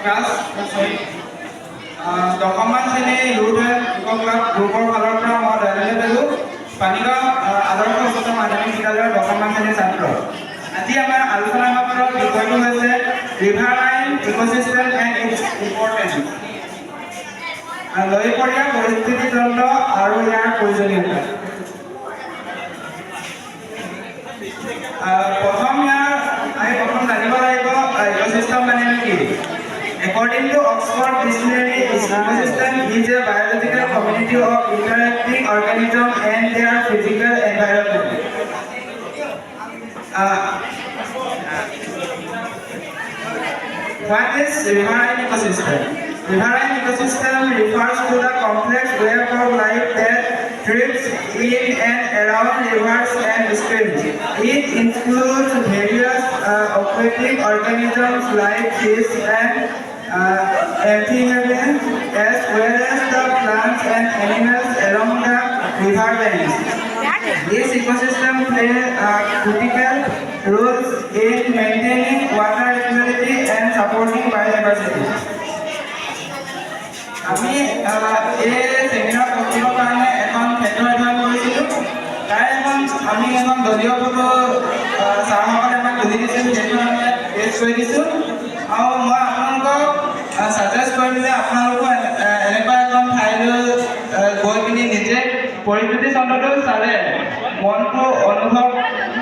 Class দশমমান শ্ৰেণীৰ youth and eco' club গ্ৰুপৰ ফালৰ পৰা মই দয়ানন্দ পেগু পানীগাঁও আদৰ্শ উচ্চতৰ মাধ্যমিক বিদ্যালয়ৰ দশমমান শ্ৰেণীৰ ছাত্ৰ। আজি আমাৰ আলোচনা সত্ৰৰ বিষয়টো হৈছে riverine ecosystem and its importance, নৈপৰীয়া পৰিস্থিতি তন্ত্ৰ আৰু ইয়াৰ প্ৰয়োজনীয়তা। প্ৰথম জানিব লাগিব ইক'চিষ্টেম মানে কি। According to Oxford Dictionary, ecosystem is a biological community of interacting organisms and their physical environment. What is riverine ecosystem? Riverine ecosystem refers to the complex web of life that thrives in and around rivers and streams. It includes various aquatic organisms like fish and amphibians, as well as the plants and animals along the river banks. This ecosystem plays critical roles in maintaining water equality and supporting biodiversity. আমি এই seminar প্ৰস্তুতৰ কাৰণে এখন ক্ষেত্ৰ অধ্যয়ন কৰিছিলোঁ। তাৰে আমি এখন দলীয় ফটো ছাৰসকলে আমাক বুজি দিছিল, সেইটো আমি ইয়াত পেষ্ট কৰি দিছোঁ। আৰু মই আপোনালোকক ছাজেষ্ট কৰিম যে আপোনালোকো এনেকুৱা এখন ঠাইলৈ গৈ পিনি নিজে পৰিস্থিতি তন্ত্ৰটো চালে মনটো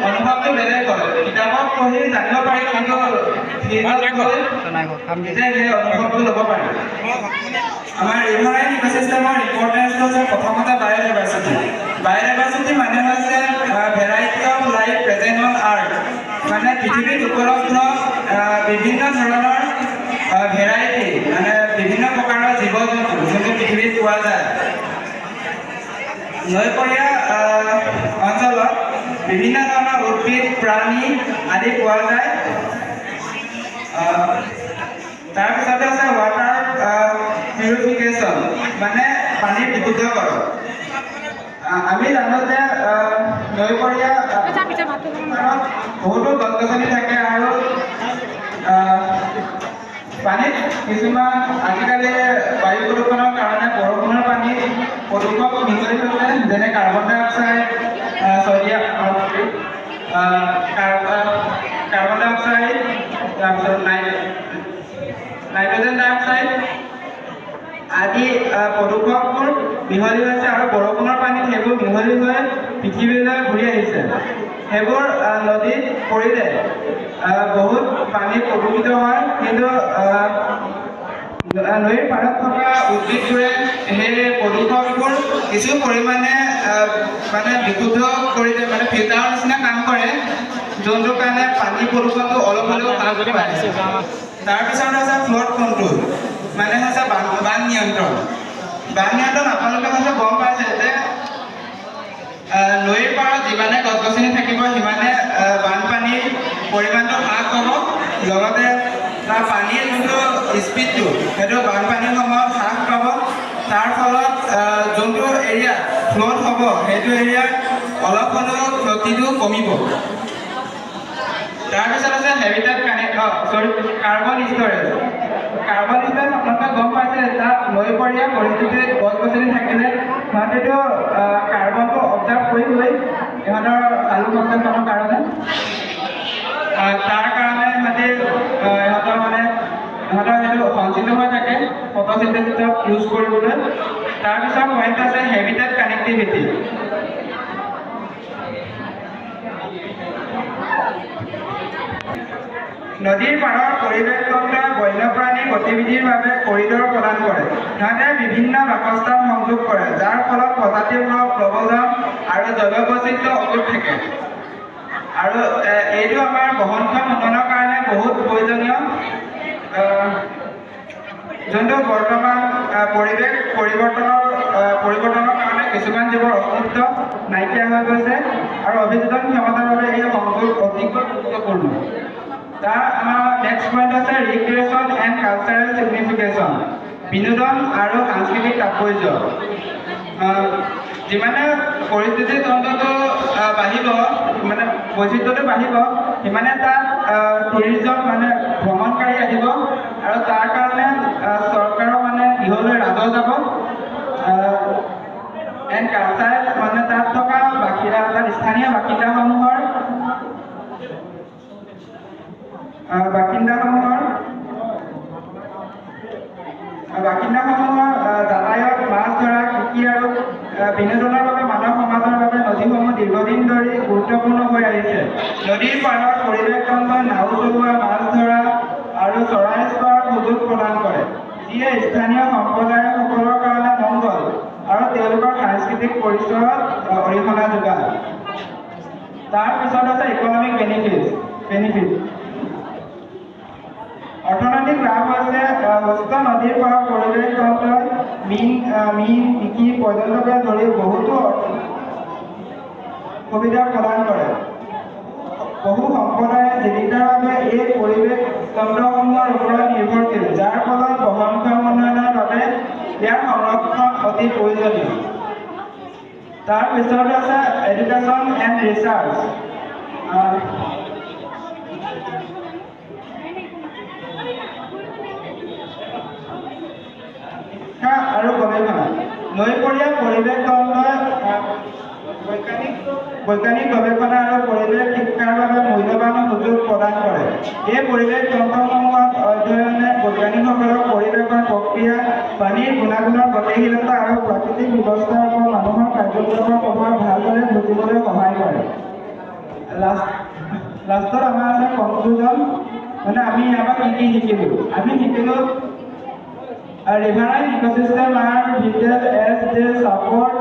অনুভৱটো বেলেগ হয়। কিতাপত পঢ়ি জানিব পাৰি, কিন্তু নিজে সেই অনুভৱটো ল'ব পাৰি। আমাৰ ৰিভাৰাইন ইক'চিষ্টেমৰ ইম্পৰ্টেঞ্চটো হৈছে প্ৰথমতে বায়'ডাইভাৰ্চিটি। বায়'ডাইভাৰ্চিটি মানে হৈছে variety of life present on earth, মানে পৃথিৱীত উপলব্ধ বিভিন্ন ধৰণৰ ভেৰাইটি, মানে বিভিন্ন প্ৰকাৰৰ জীৱ জন্তু যোনটো পৃথিৱীত পোৱা যায়। নৈপৰীয়া অঞ্চলত বিভিন্ন ধৰণৰ উদ্ভিদ প্ৰাণী আদি পোৱা যায়। তাৰপিছতে আছে ৱাটাৰ পিউৰিফিকেশ্যন, মানে পানী বিশুদ্ধকৰণ। আমি জানো যে নৈপৰীয়া বহুতো গছ গছনি থাকে আৰু পানীত কিছুমান আজিকালি বায়ু প্ৰদূষণৰ কাৰণে বৰষুণৰ পানীত প্ৰদূষক মিহলি হৈছে, যেনে কাৰ্বন ডাই অক্সাইড, তাৰপিছত নাইট্ৰজেন ডাই অক্সাইড আদি প্ৰদূষকবোৰ মিহলি হৈছে আৰু বৰষুণৰ পানীত সেইবোৰ মিহলি হৈ পৃথিৱীলৈ ঘূৰি আহিছে। সেইবোৰ নদীত পৰিলে বহুত পানী প্ৰদূষিত হয়, কিন্তু নৈৰ পাৰত থকা উদ্ভিদবোৰে সেই প্ৰদূষকবোৰ কিছু পৰিমাণে মানে বিশুদ্ধ কৰি দিয়ে, মানে ফিল্টাৰৰ নিচিনা কাম কৰে, যোনটোৰ কাৰণে পানী প্ৰদূষণটো অলপ হ'লেও হ্ৰাস পায়। তাৰপিছত হৈছে ফ্লড কণ্ট্ৰল, মানে হৈছে বান নিয়ন্ত্ৰণ। বান নিয়ন্ত্ৰণ আপোনালোকে হৈছে গম পাইছে যে নৈৰ পাৰত যিমানে গছ গছনি থাকিব সিমানে বানপানীৰ পৰিমাণটো হ্ৰাস হ'ব, লগতে তাৰ পানীৰ যোনটো স্পীডটো সেইটো বানপানীৰ সময়ত হ্ৰাস পাব। তাৰ ফলত যোনটো এৰিয়াত ফ্লড হ'ব সেইটো এৰিয়াত অলপ হ'লেও ক্ষতিটো কমিব। তাৰপিছত আছে habitat carbon storage. Carbon storage আপোনালোকে গম পাইছে, তাত নৈপৰীয়া পৰিস্থিতিত গছ গছনি থাকিলে সিহঁতেতো কাৰ্বনটো অবজাৰ্ভ কৰি লৈ ইহঁতৰ আলু সংৰক্ষণৰ কাৰণে তাৰ কাৰণে ইহঁতৰ সেইটো সঞ্চিত হৈ থাকে ফটোচিন্থেসিছত ইউজ কৰিবলৈ। তাৰপিছত পইণ্ট আছে হেবিটেট কানেক্টিভিটি। নদীৰ পাৰৰ পৰিৱেশ তন্ত্ৰই বন্যপ্ৰাণী গতিবিধিৰ বাবে কৰিডৰ প্ৰদান কৰে। সিহঁতে বিভিন্ন বাসস্থান সংযোগ কৰে, যাৰ ফলত প্ৰজাতিবোৰৰ প্ৰব্ৰজন আৰু জৈৱ বৈচিত্ৰ্য অটুট থাকে। আৰু এইটো আমাৰ বহনক্ষম উন্নয়নৰ কাৰণে বহুত প্ৰয়োজনীয়, যোনটো বৰ্তমান পৰিৱেশ পৰিৱৰ্তনৰ কাৰণে কিছুমান জীৱৰ অস্তিত্ব নাইকিয়া হৈ গৈছে আৰু অভিযোজন ক্ষমতাৰ বাবে এই সংযোগ অতিকৈ গুৰুত্বপূৰ্ণ। তাৰ আমাৰ নেক্সট পইণ্ট আছে ৰিক্ৰিয়েশ্যন এণ্ড কালচাৰেল ছিগনিফিকেশ্যন, বিনোদন আৰু সাংস্কৃতিক তাৎপৰ্য। যিমানে পৰিস্থিতি তন্ত্ৰটো বাঢ়িব, মানে বৈচিত্ৰ্যটো বাঢ়িব, সিমানে তাত টুৰিজম মানে ভ্ৰমণকাৰী আহিব আৰু তাৰ কাৰণে নদীৰ পাৰত পৰিৱেশ তন্ত্ৰই নাও চলোৱা, মাছ ধৰা আৰু চৰাই চোৱাৰ সুযোগ প্ৰদান কৰে, যিয়ে স্থানীয় সম্প্ৰদায়সকলৰ কাৰণে মংগল আৰু তেওঁলোকৰ সাংস্কৃতিক পৰিচয়ত অৰিহণা যোগায়। তাৰ পিছত আছে ইকনমিক বেনিফিট। অৰ্থনৈতিক লাভ হৈছে সুস্থ নদীৰ পাৰৰ পৰিৱেশ তন্ত্ৰই মীন কৃষি, পৰ্যটকে ধৰি বহুতো সুবিধা প্ৰদান কৰে। বহু সম্প্ৰদায়ে জীৱিকাৰ বাবে এই পৰিৱেশ তন্ত্ৰসমূহৰ ওপৰত নিৰ্ভৰশীল, যাৰ ফলত বহনক্ষম উন্নয়নৰ বাবে ইয়াৰ সংৰক্ষণ অতি প্ৰয়োজনীয়। তাৰ পিছত আছে এডুকেশ্যন এণ্ড ৰিচাৰ্চ। শিক্ষা আৰু গৱেষণা। নৈপৰীয়া পৰিৱেশ তন্ত্ৰই বৈজ্ঞানিক গৱেষণা আৰু পৰিৱেশ শিক্ষাৰ বাবে মূল্যৱান সুযোগ প্ৰদান কৰে। এই পৰিৱেশ তন্ত্ৰসমূহত অধ্যয়নে বৈজ্ঞানিকসকলক পৰিৱেশৰ প্ৰক্ৰিয়া, পানীৰ গুণাগুণৰ গতিশীলতা আৰু প্ৰাকৃতিক ব্যৱস্থাৰ ওপৰত মানুহৰ কাৰ্যকলাপৰ প্ৰভাৱ ভালদৰে বুজিবলৈ সহায় কৰে। লাষ্টত আমাৰ আছে কনক্লুজন, মানে আমি ইয়াৰ পৰা কি শিকিলোঁ? আমি শিকিলোঁ riverine ecosystem are vital as they support